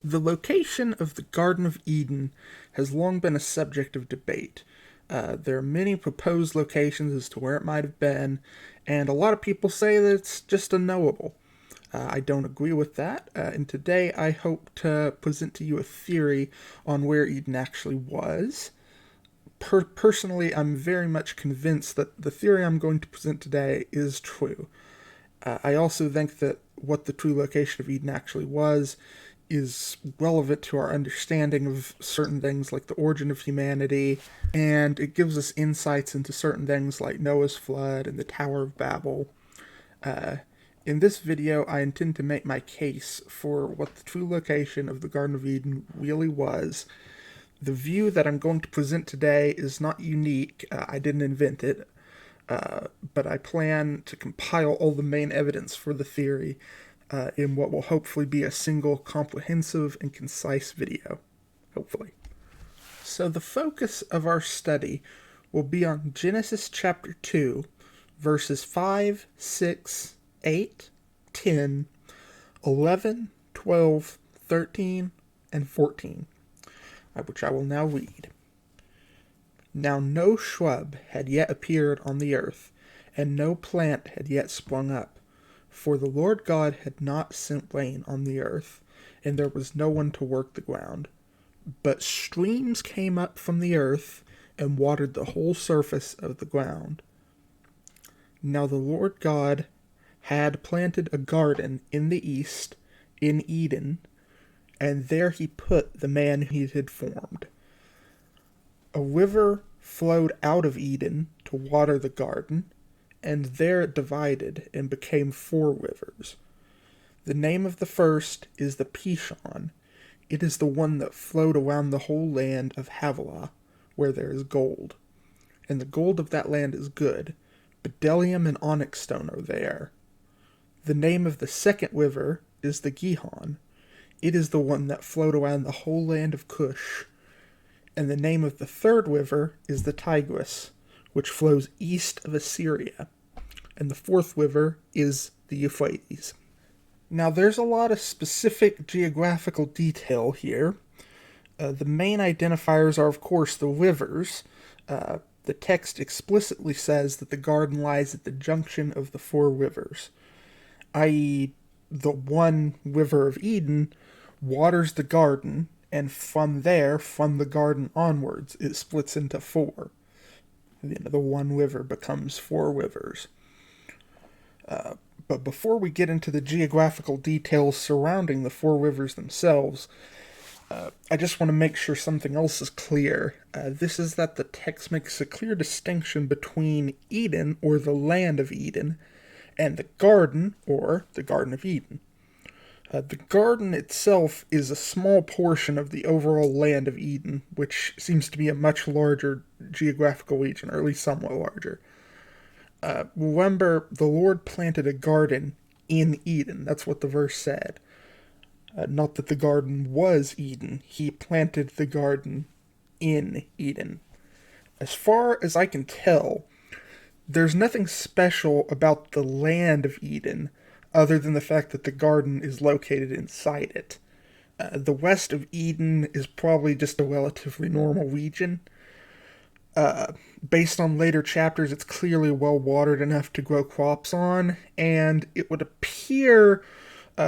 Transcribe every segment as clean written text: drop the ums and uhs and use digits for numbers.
The location of the Garden of Eden has long been a subject of debate. There are many proposed locations as to where it might have been, and a lot of people say that it's just unknowable. I don't agree with that, and today I hope to present to you a theory on where Eden actually was. Personally, I'm very much convinced that the theory I'm going to present today is true. I also think that what the true location of Eden actually was is relevant to our understanding of certain things like the origin of humanity, and it gives us insights into certain things like Noah's flood and the Tower of Babel. Uh, in this video, I intend to make my case for what the true location of the Garden of Eden really was. The view that I'm going to present today is not unique. I didn't invent it. But I plan to compile all the main evidence for the theory in what will hopefully be a single comprehensive and concise video. Hopefully. So the focus of our study will be on Genesis chapter 2, verses 5, 6, 8, 10, 11, 12, 13, and 14, which I will now read. Now no shrub had yet appeared on the earth, and no plant had yet sprung up, for the Lord God had not sent rain on the earth, and there was no one to work the ground. But streams came up from the earth, and watered the whole surface of the ground. Now the Lord God had planted a garden in the east, in Eden, and there he put the man he had formed. A river flowed out of Eden to water the garden, and there it divided and became 4 rivers. The name of the first is the Pishon. It is the one that flowed around the whole land of Havilah, where there is gold. And the gold of that land is good. Bdellium and onyx stone are there. The name of the second river is the Gihon. It is the one that flowed around the whole land of Cush. And the name of the third river is the Tigris, which flows east of Assyria. And the fourth river is the Euphrates. Now there's a lot of specific geographical detail here. The main identifiers are of course the rivers. The text explicitly says that the garden lies at the junction of the 4 rivers, i.e. the one river of Eden waters the garden, and from there, from the garden onwards, it splits into 4. The one river becomes 4 rivers. But before we get into the geographical details surrounding the 4 rivers themselves, I just want to make sure something else is clear. This is that the text makes a clear distinction between Eden, or the land of Eden, and the garden, or the Garden of Eden. The garden itself is a small portion of the overall land of Eden, which seems to be a much larger geographical region, or at least somewhat larger. Remember, the Lord planted a garden in Eden. That's what the verse said. Not that the garden was Eden. He planted the garden in Eden. As far as I can tell, there's nothing special about the land of Eden other than the fact that the garden is located inside it. The west of Eden is probably just a relatively normal region. Based on later chapters, it's clearly well watered enough to grow crops on, and it would appear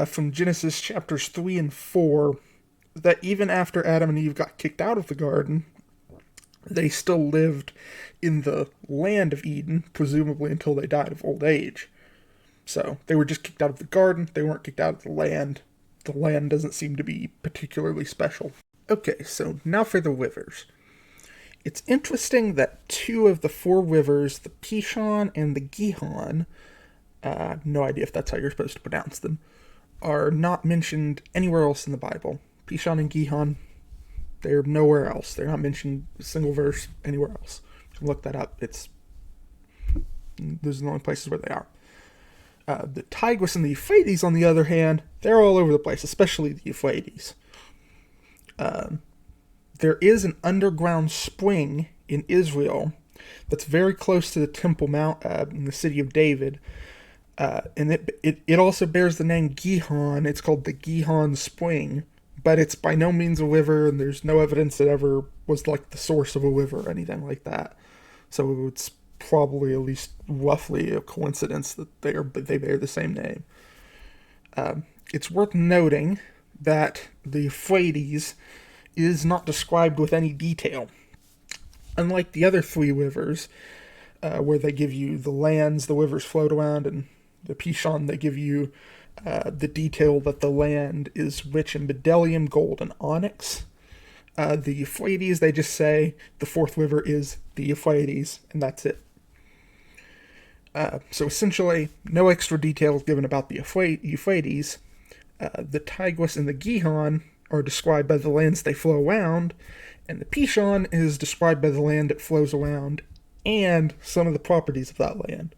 from Genesis chapters 3 and 4 that even after Adam and Eve got kicked out of the garden, they still lived in the land of Eden, presumably until they died of old age. So, they were just kicked out of the garden, they weren't kicked out of the land. The land doesn't seem to be particularly special. Okay, so now for the rivers. It's interesting that 2 of the 4 rivers, the Pishon and the Gihon, no idea if that's how you're supposed to pronounce them, are not mentioned anywhere else in the Bible. Pishon and Gihon, they're nowhere else. They're not mentioned a single verse anywhere else. You can look that up. Those are the only places where they are. The Tigris and the Euphrates, on the other hand, they're all over the place, especially the Euphrates. There is an underground spring in Israel that's very close to the Temple Mount in the city of David. And it also bears the name Gihon. It's called the Gihon Spring, but it's by no means a river, and there's no evidence it ever was like the source of a river or anything like that. So it's probably at least roughly a coincidence that they bear the same name. It's worth noting that the Euphrates is not described with any detail. Unlike the other three rivers, where they give you the lands the rivers float around, and the Pishon, they give you the detail that the land is rich in bdellium, gold, and onyx. The Euphrates, they just say the fourth river is the Euphrates, and that's it. So essentially, no extra details given about the Euphrates. The Tiguas and the Gihon are described by the lands they flow around, and the Pishon is described by the land it flows around and some of the properties of that land.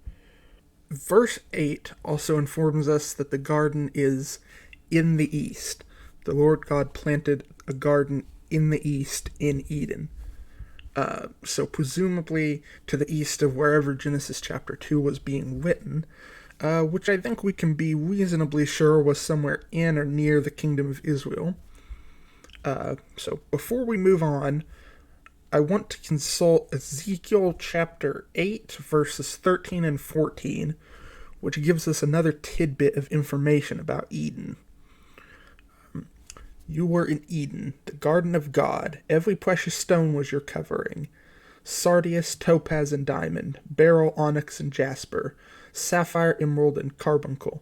Verse 8 also informs us that the garden is in the east. The Lord God planted a garden in the east in Eden. So presumably to the east of wherever Genesis chapter 2 was being written, which I think we can be reasonably sure was somewhere in or near the kingdom of Israel. So before we move on, I want to consult Ezekiel chapter 8, verses 13 and 14, which gives us another tidbit of information about Eden. You were in Eden, the garden of God. Every precious stone was your covering. Sardius, topaz, and diamond, beryl, onyx, and jasper, sapphire, emerald, and carbuncle.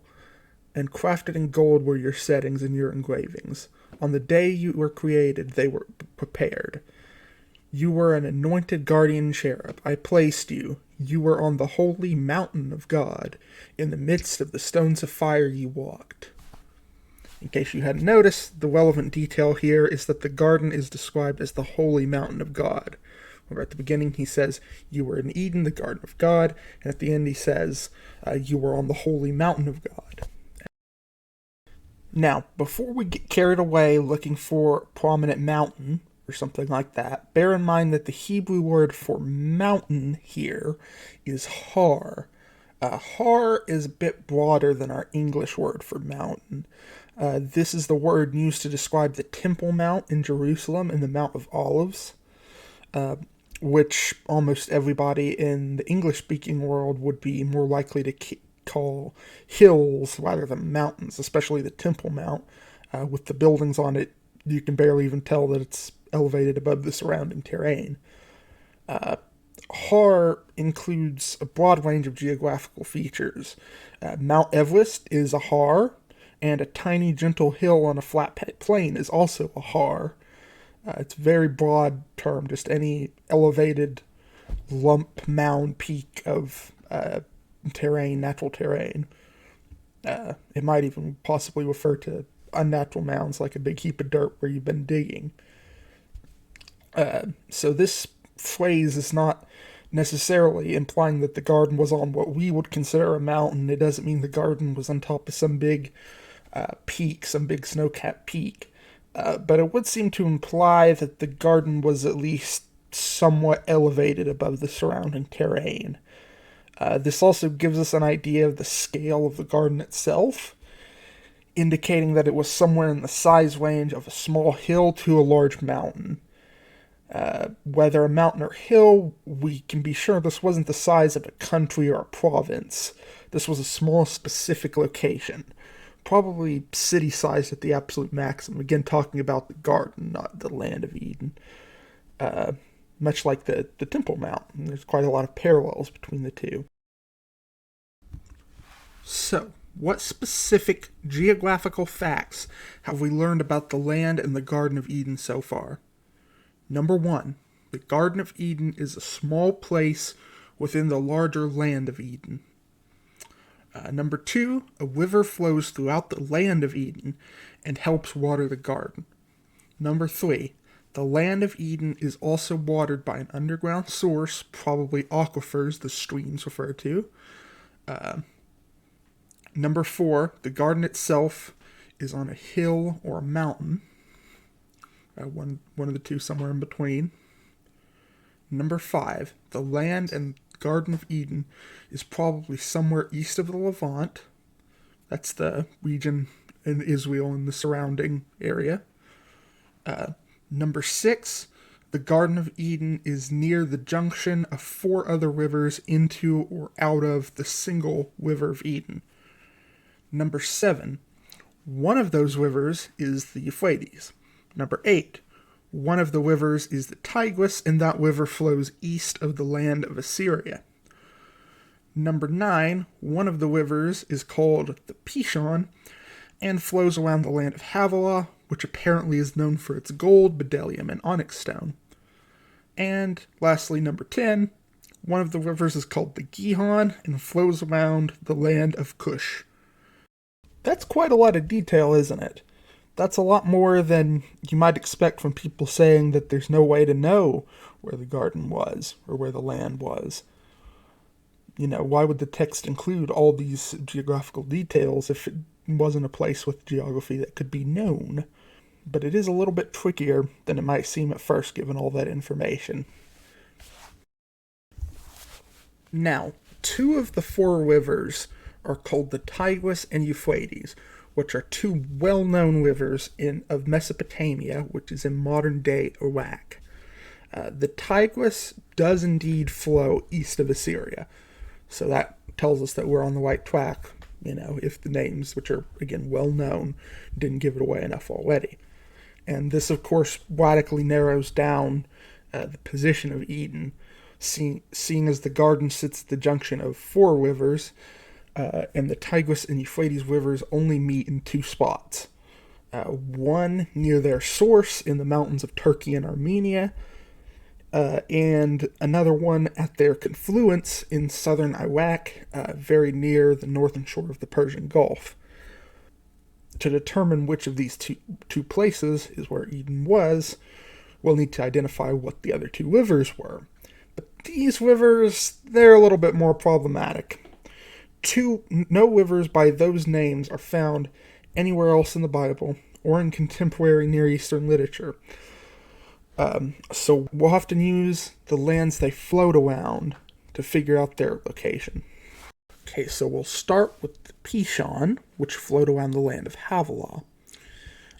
And crafted in gold were your settings and your engravings. On the day you were created, they were prepared. You were an anointed guardian cherub. I placed you. You were on the holy mountain of God. In the midst of the stones of fire you walked. In case you hadn't noticed, the relevant detail here is that the garden is described as the holy mountain of God. Where at the beginning he says, you were in Eden, the garden of God, and at the end he says, you were on the holy mountain of God. Now, before we get carried away looking for a prominent mountain, or something like that, bear in mind that the Hebrew word for mountain here is har. Har is a bit broader than our English word for mountain. This is the word used to describe the Temple Mount in Jerusalem and the Mount of Olives, which almost everybody in the English-speaking world would be more likely to call hills rather than mountains, especially the Temple Mount. With the buildings on it, you can barely even tell that it's elevated above the surrounding terrain. Har includes a broad range of geographical features. Mount Everest is a har, and a tiny gentle hill on a flat plain is also a har. It's a very broad term, just any elevated lump, mound, peak of terrain, natural terrain. It might even possibly refer to unnatural mounds like a big heap of dirt where you've been digging. So this phrase is not necessarily implying that the garden was on what we would consider a mountain. It doesn't mean the garden was on top of some big peak, some big snow-capped peak. But it would seem to imply that the garden was at least somewhat elevated above the surrounding terrain. This also gives us an idea of the scale of the garden itself, indicating that it was somewhere in the size range of a small hill to a large mountain. Whether a mountain or hill, we can be sure this wasn't the size of a country or a province. This was a small, specific location, probably city-sized at the absolute maximum. Again, talking about the garden, not the land of Eden. Much like the Temple Mount. There's quite a lot of parallels between the two. So, what specific geographical facts have we learned about the land and the Garden of Eden so far? Number 1, the Garden of Eden is a small place within the larger land of Eden. Number 2, a river flows throughout the land of Eden and helps water the garden. Number 3, the land of Eden is also watered by an underground source, probably aquifers, the streams refer to. Number 4, the garden itself is on a hill or a mountain. One of the two somewhere in between. Number 5, the land and Garden of Eden is probably somewhere east of the Levant. That's the region in Israel and the surrounding area. Number 6, the Garden of Eden is near the junction of 4 other rivers into or out of the single River of Eden. Number 7, one of those rivers is the Euphrates. Number 8, one of the rivers is the Tigris, and that river flows east of the land of Assyria. Number 9, one of the rivers is called the Pishon and flows around the land of Havilah, which apparently is known for its gold, bdellium, and onyx stone. And lastly, number 10, one of the rivers is called the Gihon and flows around the land of Kush. That's quite a lot of detail, isn't it? That's a lot more than you might expect from people saying that there's no way to know where the garden was or where the land was. You know, why would the text include all these geographical details if it wasn't a place with geography that could be known? But it is a little bit trickier than it might seem at first given all that information. Now, 2 of the 4 rivers are called the Tiguas and Euphrates, which are 2 well-known rivers of Mesopotamia, which is in modern-day Iraq. The Tigris does indeed flow east of Assyria, so that tells us that we're on the right track, you know, if the names, which are, again, well-known, didn't give it away enough already. And this, of course, radically narrows down the position of Eden, seeing as the garden sits at the junction of 4 rivers, and the Tigris and Euphrates rivers only meet in 2 spots. One near their source in the mountains of Turkey and Armenia, and another one at their confluence in southern Iraq, very near the northern shore of the Persian Gulf. To determine which of these two places is where Eden was, we'll need to identify what the other 2 rivers were. But these rivers, they're a little bit more problematic. No rivers by those names are found anywhere else in the Bible or in contemporary Near Eastern literature. So we'll have to use the lands they float around to figure out their location. Okay, so we'll start with the Pishon, which flowed around the land of Havilah.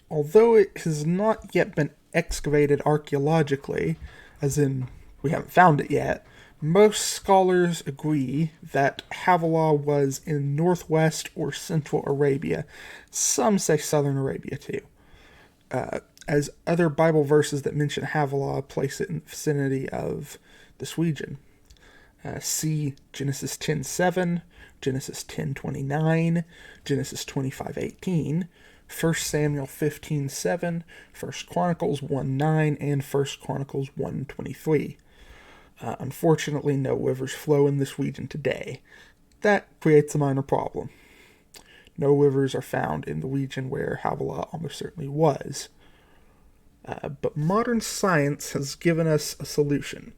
Although it has not yet been excavated archaeologically, as in we haven't found it yet, most scholars agree that Havilah was in northwest or central Arabia. Some say southern Arabia too, as other Bible verses that mention Havilah place it in the vicinity of this region. See Genesis 10:7, Genesis 10:29, Genesis 25:18, 1 Samuel 15:7, 1 Chronicles 1:9, and 1 Chronicles 1:23. Unfortunately, no rivers flow in this region today. That creates a minor problem. No rivers are found in the region where Havilah almost certainly was. But modern science has given us a solution.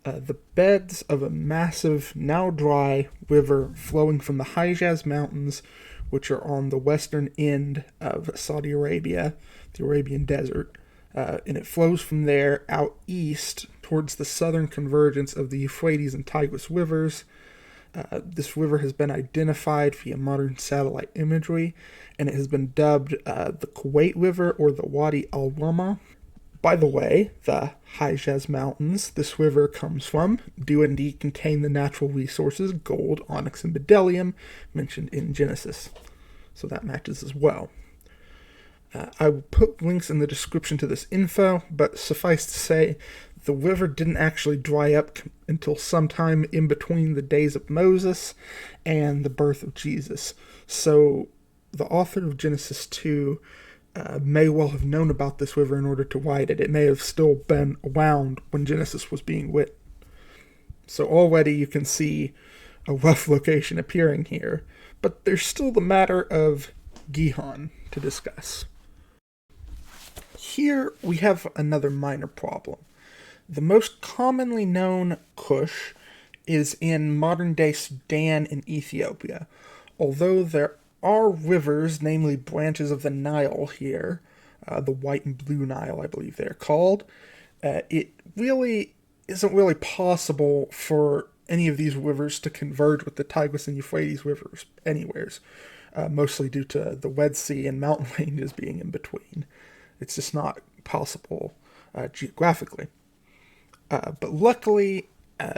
The beds of a massive, now dry, river flowing from the Hijaz Mountains, which are on the western end of Saudi Arabia, the Arabian Desert, and it flows from there out east towards the southern convergence of the Euphrates and Tigris rivers. This river has been identified via modern satellite imagery, and it has been dubbed the Kuwait River or the Wadi-Al-Rummah. By the way, the Hijaz Mountains this river comes from do indeed contain the natural resources gold, onyx, and bdellium mentioned in Genesis, so that matches as well. I will put links in the description to this info, but suffice to say, the river didn't actually dry up until sometime in between the days of Moses and the birth of Jesus. So the author of Genesis 2 may well have known about this river in order to write it. It may have still been around when Genesis was being written. So already you can see a rough location appearing here, but there's still the matter of Gihon to discuss. Here we have another minor problem. The most commonly known Kush is in modern-day Sudan and Ethiopia, although there are rivers, namely branches of the Nile here, the White and Blue Nile, I believe they're called. It really isn't really possible for any of these rivers to converge with the Tigris and Euphrates rivers anywheres, mostly due to the Red Sea and mountain ranges being in between. It's just not possible geographically. But luckily,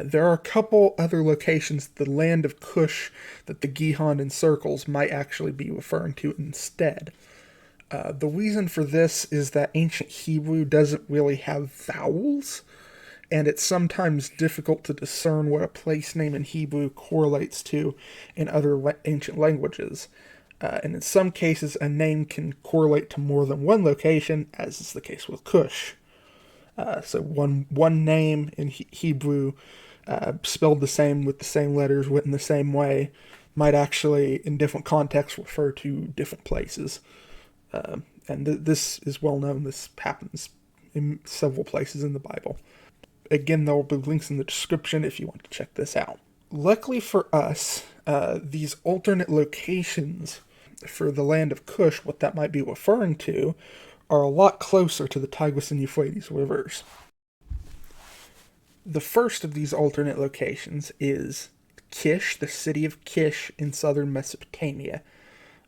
there are a couple other locations, the land of Cush, that the Gihon encircles might actually be referring to instead. The reason for this is that ancient Hebrew doesn't really have vowels, and it's sometimes difficult to discern what a place name in Hebrew correlates to in other ancient languages. And in some cases, a name can correlate to more than one location, as is the case with Cush. So one name in Hebrew, spelled the same with the same letters, written the same way, might actually, in different contexts, refer to different places. And this is well known. This happens in several places in the Bible. Again, there will be links in the description if you want to check this out. Luckily for us, these alternate locations for the land of Cush, what that might be referring to, are a lot closer to the Tiguas and Euphrates rivers. The first of these alternate locations is Kish, the city of Kish in southern Mesopotamia.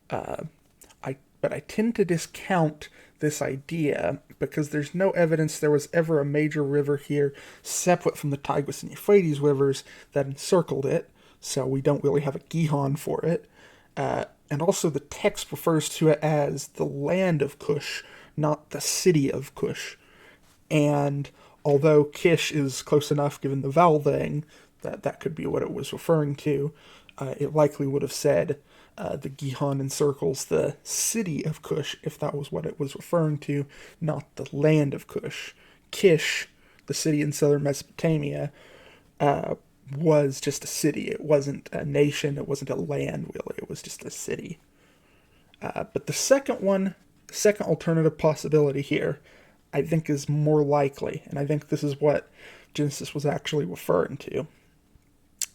But I tend to discount this idea because there's no evidence there was ever a major river here separate from the Tigris and Euphrates rivers that encircled it, so we don't really have a Gihon for it. And also the text refers to it as the land of Cush, not the city of Cush. And although Kish is close enough given the vowel thing, that could be what it was referring to, it likely would have said the Gihon encircles the city of Cush, if that was what it was referring to, not the land of Cush. Kish, the city in southern Mesopotamia, was just a city. It wasn't a nation, it wasn't a land, really. It was just a city. But the second alternative possibility here, I think is more likely, and I think this is what Genesis was actually referring to.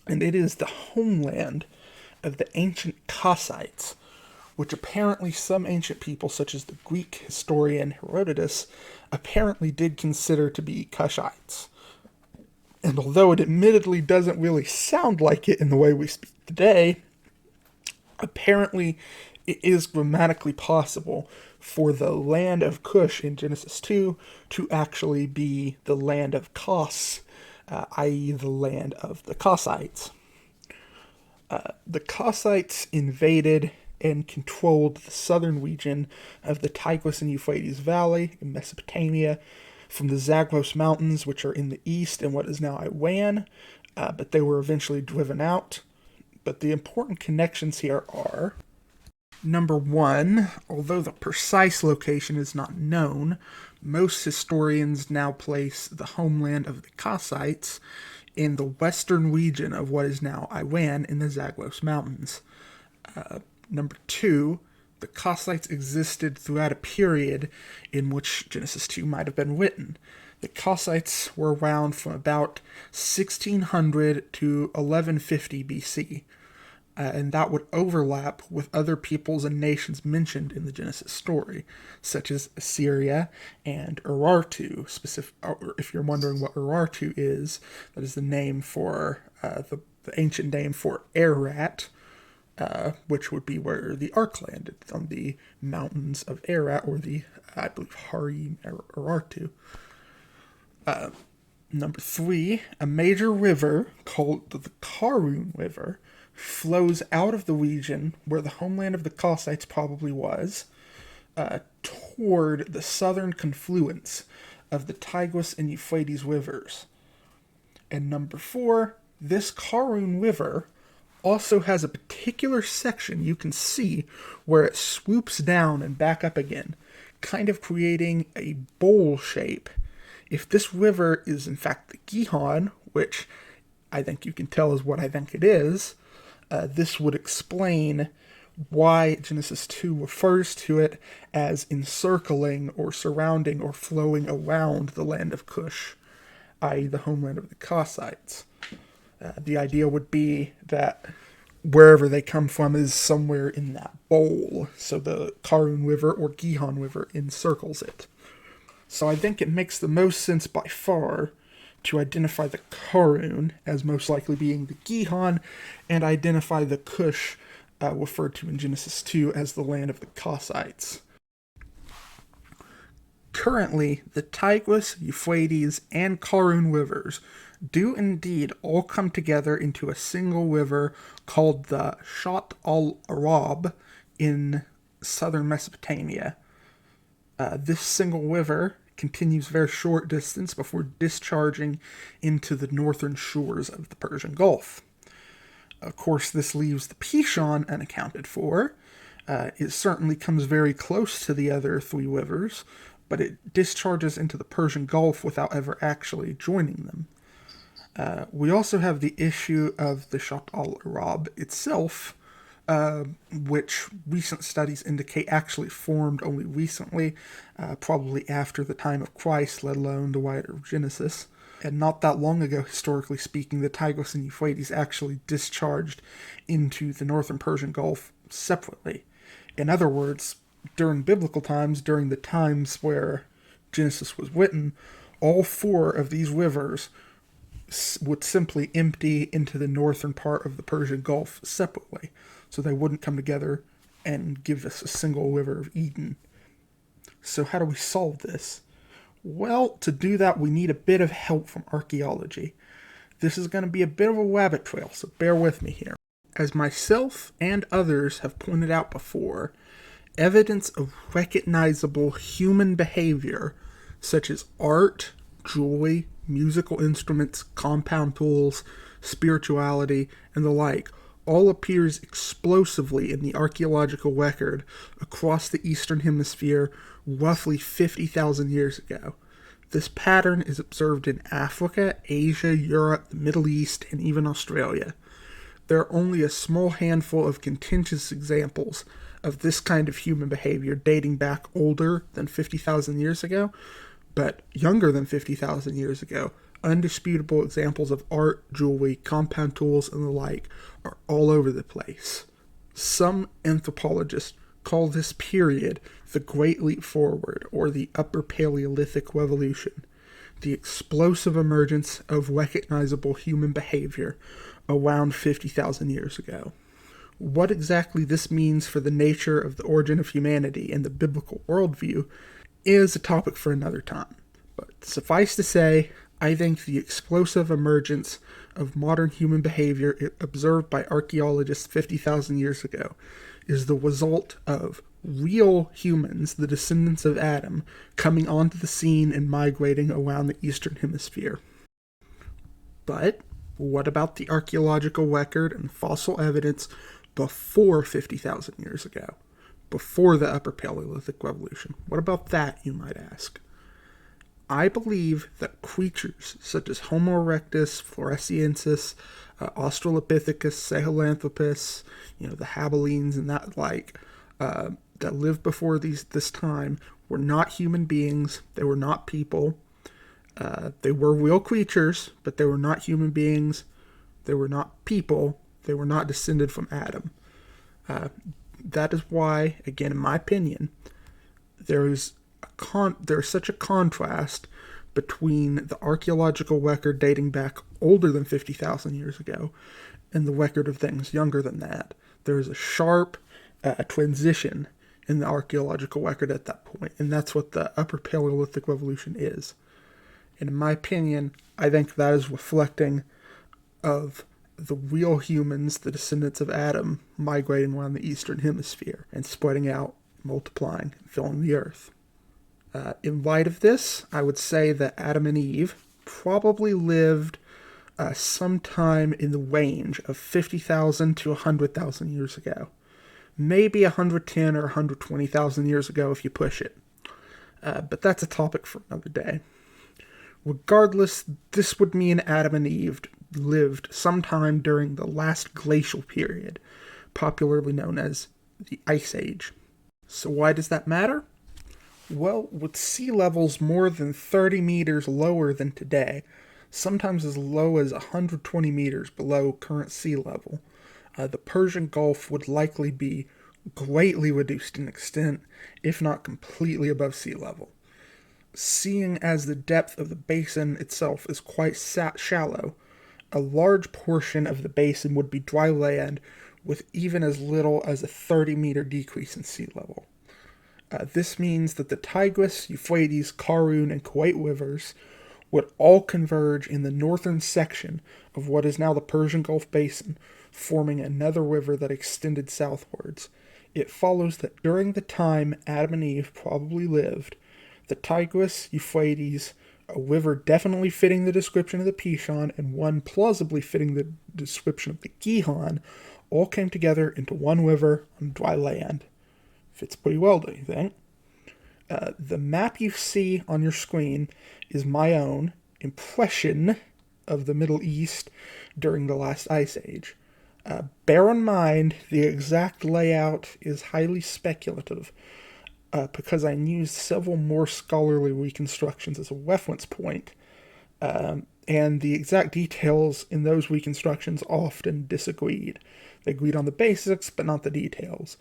And it is the homeland of the ancient Kassites, which apparently some ancient people, such as the Greek historian Herodotus, apparently did consider to be Cushites. And although it admittedly doesn't really sound like it in the way we speak today, apparently it is grammatically possible for the land of Cush in Genesis 2 to actually be the land of Kos, i.e. the land of the Kassites. The Kassites invaded and controlled the southern region of the Tigris and Euphrates Valley in Mesopotamia from the Zagros Mountains, which are in the east in what is now Iran, but they were eventually driven out. But the important connections here are, number one, although the precise location is not known, most historians now place the homeland of the Kassites in the western region of what is now Iran in the Zagros Mountains. Number two, the Kassites existed throughout a period in which Genesis 2 might have been written. The Kassites were around from about 1600 to 1150 BC, and that would overlap with other peoples and nations mentioned in the Genesis story, such as Assyria and Urartu. If you're wondering what Urartu is, that is the name for the ancient name for Ararat, which would be where the ark landed, on the mountains of Ararat, or the, I believe, Harim Urartu. Number three, a major river called the Karun River flows out of the region where the homeland of the Kassites probably was, toward the southern confluence of the Tigris and Euphrates rivers. And number four, this Karun River also has a particular section you can see where it swoops down and back up again, kind of creating a bowl shape. If this river is in fact the Gihon, which I think you can tell is what I think it is, this would explain why Genesis 2 refers to it as encircling or surrounding or flowing around the land of Cush, i.e. the homeland of the Kassites. The idea would be that wherever they come from is somewhere in that bowl, so the Karun River or Gihon River encircles it. So I think it makes the most sense by far to identify the Karun as most likely being the Gihon, and identify the Cush referred to in Genesis 2 as the land of the Kassites. Currently, the Tiguas, Euphrates, and Karun rivers do indeed all come together into a single river called the Shat al-Arab in southern Mesopotamia. This single river continues a very short distance before discharging into the northern shores of the Persian Gulf. Of course, this leaves the Pishon unaccounted for. It certainly comes very close to the other three rivers, but it discharges into the Persian Gulf without ever actually joining them. We also have the issue of the Shat al-Arab itself, which recent studies indicate actually formed only recently, probably after the time of Christ, let alone the writer of Genesis. And not that long ago, historically speaking, the Tigris and Euphrates actually discharged into the northern Persian Gulf separately. In other words, during biblical times, during the times where Genesis was written, all four of these rivers would simply empty into the northern part of the Persian Gulf separately, so they wouldn't come together and give us a single river of Eden. So how do we solve this? Well, to do that, we need a bit of help from archaeology. This is going to be a bit of a rabbit trail, so bear with me here. As myself and others have pointed out before, evidence of recognizable human behavior, such as art, jewelry, musical instruments, compound tools, spirituality, and the like, all appears explosively in the archaeological record across the Eastern Hemisphere roughly 50,000 years ago. This pattern is observed in Africa, Asia, Europe, the Middle East, and even Australia. There are only a small handful of contentious examples of this kind of human behavior dating back older than 50,000 years ago, but younger than 50,000 years ago. Undisputable examples of art, jewelry, compound tools, and the like are all over the place. Some anthropologists call this period the Great Leap Forward, or the Upper Paleolithic Revolution, the explosive emergence of recognizable human behavior around 50,000 years ago. What exactly this means for the nature of the origin of humanity and the biblical worldview is a topic for another time. But suffice to say, I think the explosive emergence of modern human behavior observed by archaeologists 50,000 years ago is the result of real humans, the descendants of Adam, coming onto the scene and migrating around the Eastern Hemisphere. But what about the archaeological record and fossil evidence before 50,000 years ago? Before the Upper Paleolithic Revolution? What about that, you might ask? I believe that creatures such as Homo erectus, Floresiensis, Australopithecus, Sahelanthropus, the Habilines and that like, that lived before this time were not human beings. They were not people. They were real creatures, but they were not human beings. They were not people. They were not descended from Adam. That is why, again, in my opinion, there's such a contrast between the archaeological record dating back older than 50,000 years ago and the record of things younger than that. There's a sharp transition in the archaeological record at that point, and that's what the Upper Paleolithic Revolution is. And in my opinion, I think that is reflecting of the real humans, the descendants of Adam, migrating around the Eastern Hemisphere and spreading out, multiplying, and filling the earth. In light of this, I would say that Adam and Eve probably lived sometime in the range of 50,000 to 100,000 years ago. Maybe 110 or 120,000 years ago if you push it. But that's a topic for another day. Regardless, this would mean Adam and Eve lived sometime during the last glacial period, popularly known as the Ice Age. So why does that matter? Well, with sea levels more than 30 meters lower than today, sometimes as low as 120 meters below current sea level, the Persian Gulf would likely be greatly reduced in extent, if not completely above sea level. Seeing as the depth of the basin itself is quite shallow, a large portion of the basin would be dry land with even as little as a 30-meter decrease in sea level. This means that the Tigris, Euphrates, Karun, and Kuwait rivers would all converge in the northern section of what is now the Persian Gulf Basin, forming another river that extended southwards. It follows that during the time Adam and Eve probably lived, the Tigris, Euphrates, a river definitely fitting the description of the Pishon, and one plausibly fitting the description of the Gihon, all came together into one river on dry land. Fits pretty well, don't you think? The map you see on your screen is my own impression of the Middle East during the last ice age. Bear in mind, the exact layout is highly speculative, because I used several more scholarly reconstructions as a reference point, and the exact details in those reconstructions often disagreed. They agreed on the basics, but not the details.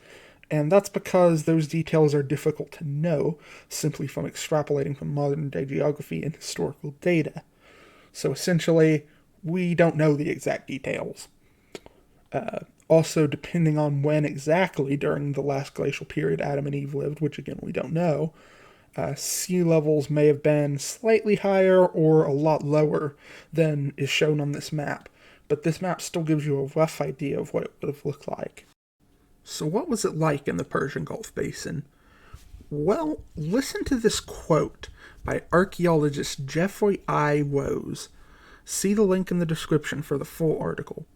And that's because those details are difficult to know simply from extrapolating from modern-day geography and historical data. So essentially, we don't know the exact details. Also, depending on when exactly during the last glacial period Adam and Eve lived, which again we don't know, sea levels may have been slightly higher or a lot lower than is shown on this map. But this map still gives you a rough idea of what it would have looked like. So what was it like in the Persian Gulf Basin? Well, listen to this quote by archaeologist Jeffrey I. Rose. See the link in the description for the full article.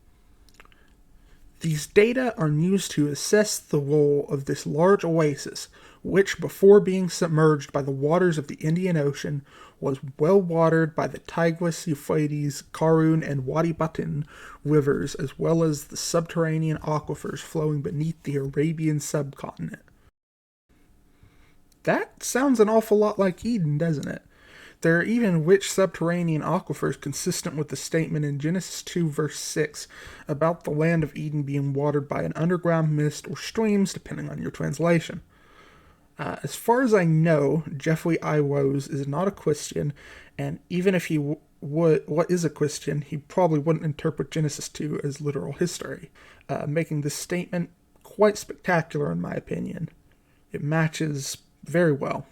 These data are used to assess the role of this large oasis, which, before being submerged by the waters of the Indian Ocean, was well watered by the Tigris, Euphrates, Karun, and Wadi-Batin rivers, as well as the subterranean aquifers flowing beneath the Arabian subcontinent. That sounds an awful lot like Eden, doesn't it? There are even rich subterranean aquifers consistent with the statement in Genesis 2 verse 6 about the land of Eden being watered by an underground mist or streams, depending on your translation. As far as I know, Jeffrey I. Rose is not a Christian, and even if he what is a Christian, he probably wouldn't interpret Genesis 2 as literal history, making this statement quite spectacular in my opinion. It matches very well.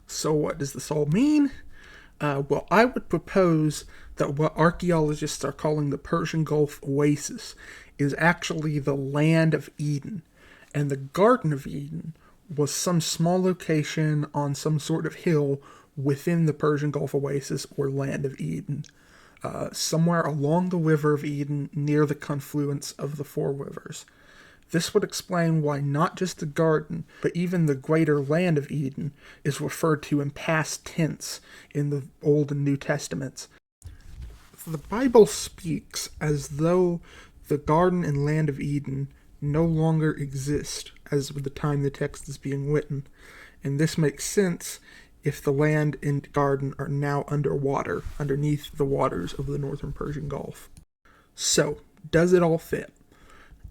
So what does this all mean? Well, I would propose that what archaeologists are calling the Persian Gulf Oasis is actually the land of Eden, and the Garden of Eden was some small location on some sort of hill within the Persian Gulf Oasis or land of Eden, somewhere along the River of Eden near the confluence of the four rivers. This would explain why not just the garden, but even the greater land of Eden is referred to in past tense in the Old and New Testaments. The Bible speaks as though the garden and land of Eden no longer exist as of the time the text is being written, and this makes sense if the land and garden are now underwater, underneath the waters of the northern Persian Gulf. So, does it all fit?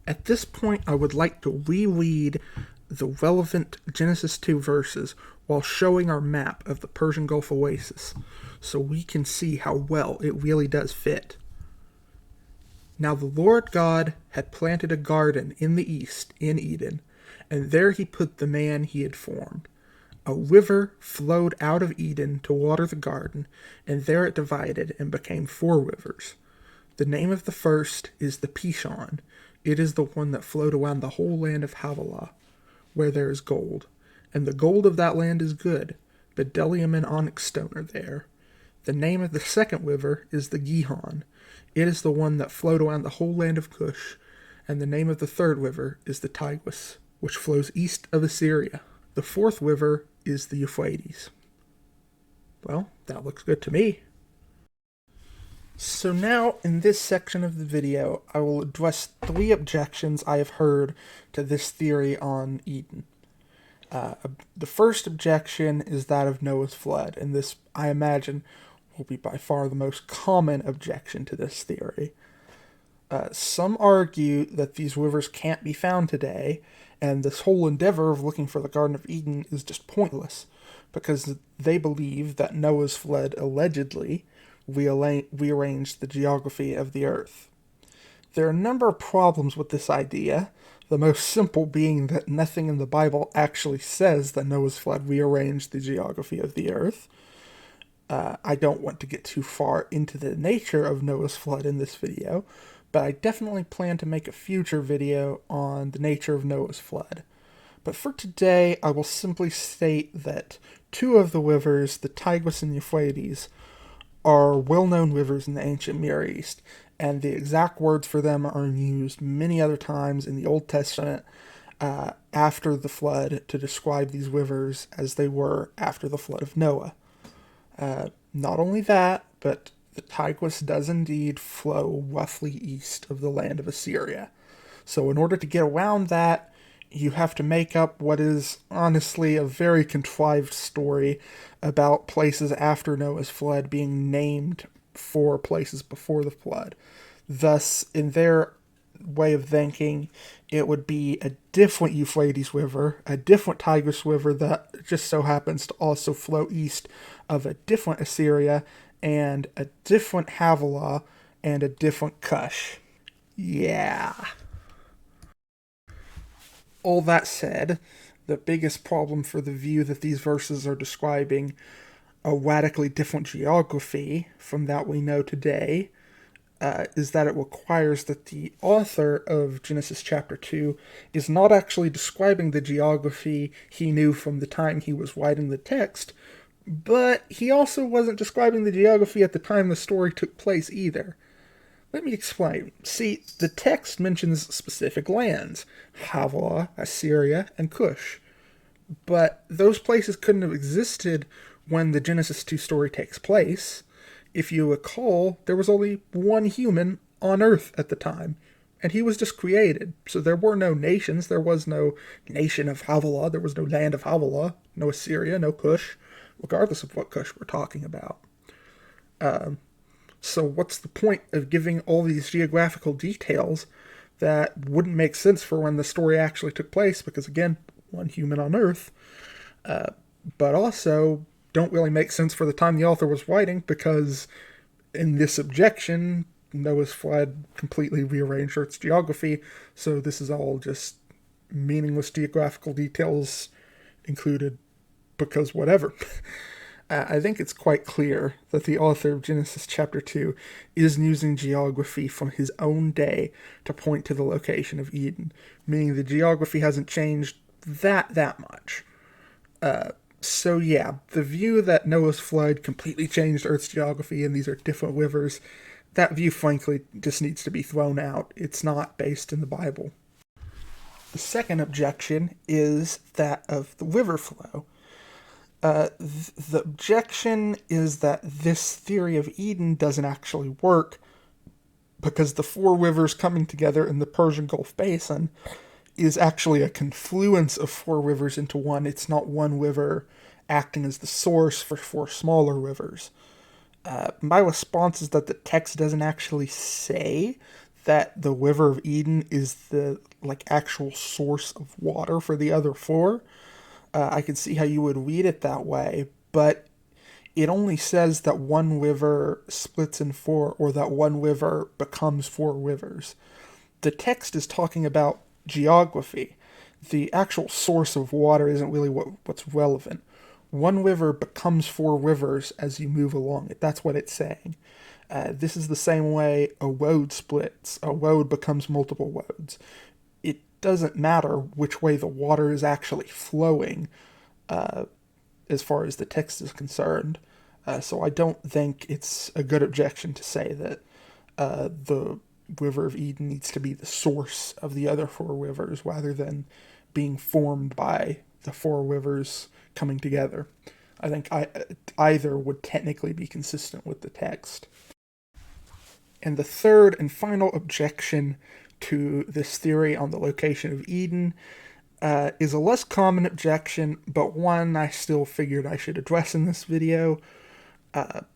At this point, I would like to reread the relevant Genesis 2 verses while showing our map of the Persian Gulf Oasis, so we can see how well it really does fit. Now the Lord God had planted a garden in the east, in Eden, and there he put the man he had formed. A river flowed out of Eden to water the garden, and there it divided and became four rivers. The name of the first is the Pishon. It is the one that flowed around the whole land of Havilah, where there is gold. And the gold of that land is good. Bdellium and onyx stone are there. The name of the second river is the Gihon. It is the one that flowed around the whole land of Kush. And the name of the third river is the Tigris, which flows east of Assyria. The fourth river is the Euphrates. Well, that looks good to me. So now, in this section of the video, I will address 3 objections I have heard to this theory on Eden. The first objection is that of Noah's flood, and this, I imagine, will be by far the most common objection to this theory. Some argue that these rivers can't be found today, and this whole endeavor of looking for the Garden of Eden is just pointless, because they believe that Noah's flood allegedly rearranged the geography of the earth. There are a number of problems with this idea The most simple being that nothing in the Bible actually says that Noah's flood rearranged the geography of the earth. I don't want to get too far into the nature of Noah's flood in this video, but I definitely plan to make a future video on the nature of Noah's flood. But for today, I will simply state that two of the rivers, the Tiguas and Euphrates, are well-known rivers in the ancient Near East, and the exact words for them are used many other times in the Old Testament after the flood to describe these rivers as they were after the flood of Noah. Not only that, but the Tigris does indeed flow roughly east of the land of Assyria. So in order to get around that, you have to make up what is honestly a very contrived story about places after Noah's flood being named for places before the flood. Thus, in their way of thinking, it would be a different Euphrates River, a different Tigris River that just so happens to also flow east of a different Assyria, and a different Havilah, and a different Kush. Yeah. All that said, the biggest problem for the view that these verses are describing a radically different geography from that we know today is that it requires that the author of Genesis chapter 2 is not actually describing the geography he knew from the time he was writing the text, but he also wasn't describing the geography at the time the story took place either. Let me explain. See, the text mentions specific lands, Havilah, Assyria, and Cush. But those places couldn't have existed when the Genesis 2 story takes place. If you recall, there was only one human on Earth at the time, and he was just created. So there were no nations. There was no nation of Havilah. There was no land of Havilah, no Assyria, no Cush, regardless of what Cush we're talking about. So what's the point of giving all these geographical details that wouldn't make sense for when the story actually took place? Because again, one human on Earth, but also don't really make sense for the time the author was writing, because in this objection, Noah's flood completely rearranged Earth's geography, so this is all just meaningless geographical details included because whatever. I think it's quite clear that the author of Genesis chapter 2 is using geography from his own day to point to the location of Eden, meaning the geography hasn't changed that much. So yeah, the view that Noah's flood completely changed Earth's geography and these are different rivers, that view frankly just needs to be thrown out. It's not based in the Bible. The second objection is that of the river flow. The objection is that this theory of Eden doesn't actually work because the four rivers coming together in the Persian Gulf Basin is actually a confluence of four rivers into one. It's not one river acting as the source for four smaller rivers. My response is that the text doesn't actually say that the River of Eden is the actual source of water for the other four. I can see how you would read it that way, but it only says that one river splits in four, or that one river becomes four rivers. The text is talking about geography. The actual source of water isn't really what's relevant. One river becomes four rivers as you move along it. That's what it's saying. This is the same way a road splits. A road becomes multiple roads. It doesn't matter which way the water is actually flowing as far as the text is concerned. So I don't think it's a good objection to say that the River of Eden needs to be the source of the other four rivers rather than being formed by the four rivers coming together. I think either would technically be consistent with the text. And the third and final objection to this theory on the location of Eden is a less common objection, but one I still figured I should address in this video.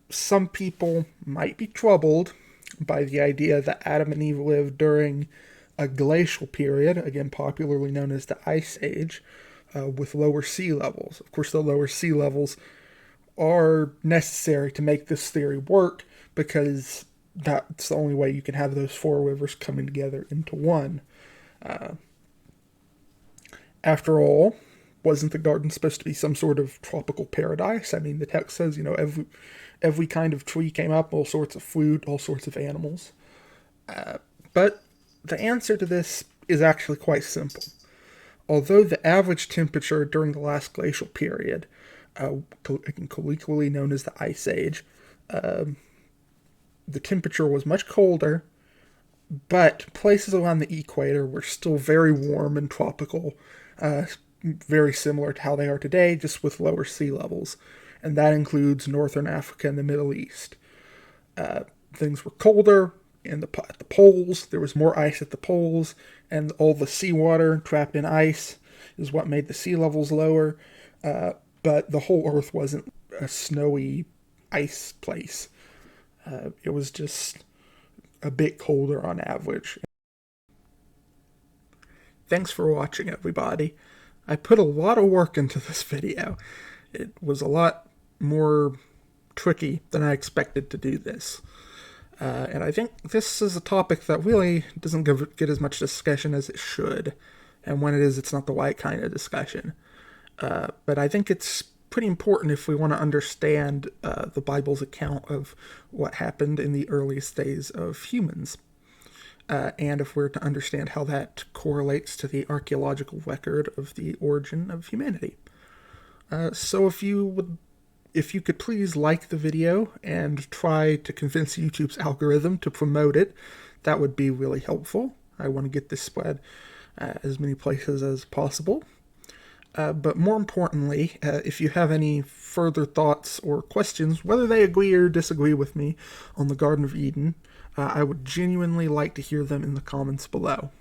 Some people might be troubled by the idea that Adam and Eve lived during a glacial period, again popularly known as the Ice Age, with lower sea levels. Of course, the lower sea levels are necessary to make this theory work, because that's the only way you can have those four rivers coming together into one. After all, wasn't the garden supposed to be some sort of tropical paradise? I mean, the text says, every kind of tree came up, all sorts of fruit, all sorts of animals. But the answer to this is actually quite simple. Although the average temperature during the last glacial period, colloquially known as the Ice Age, the temperature was much colder, but places around the equator were still very warm and tropical, very similar to how they are today, just with lower sea levels. And that includes northern Africa and the Middle East. Things were colder at the poles. There was more ice at the poles, and all the seawater trapped in ice is what made the sea levels lower. But the whole Earth wasn't a snowy ice place. It was just a bit colder on average. Thanks for watching, everybody. I put a lot of work into this video. It was a lot more tricky than I expected to do this. And I think this is a topic that really doesn't get as much discussion as it should. And when it is, it's not the right kind of discussion. But I think it's pretty important if we want to understand the Bible's account of what happened in the earliest days of humans. And if we're to understand how that correlates to the archaeological record of the origin of humanity. So if you could please like the video and try to convince YouTube's algorithm to promote it, that would be really helpful. I want to get this spread as many places as possible. But more importantly, if you have any further thoughts or questions, whether they agree or disagree with me on the Garden of Eden, I would genuinely like to hear them in the comments below.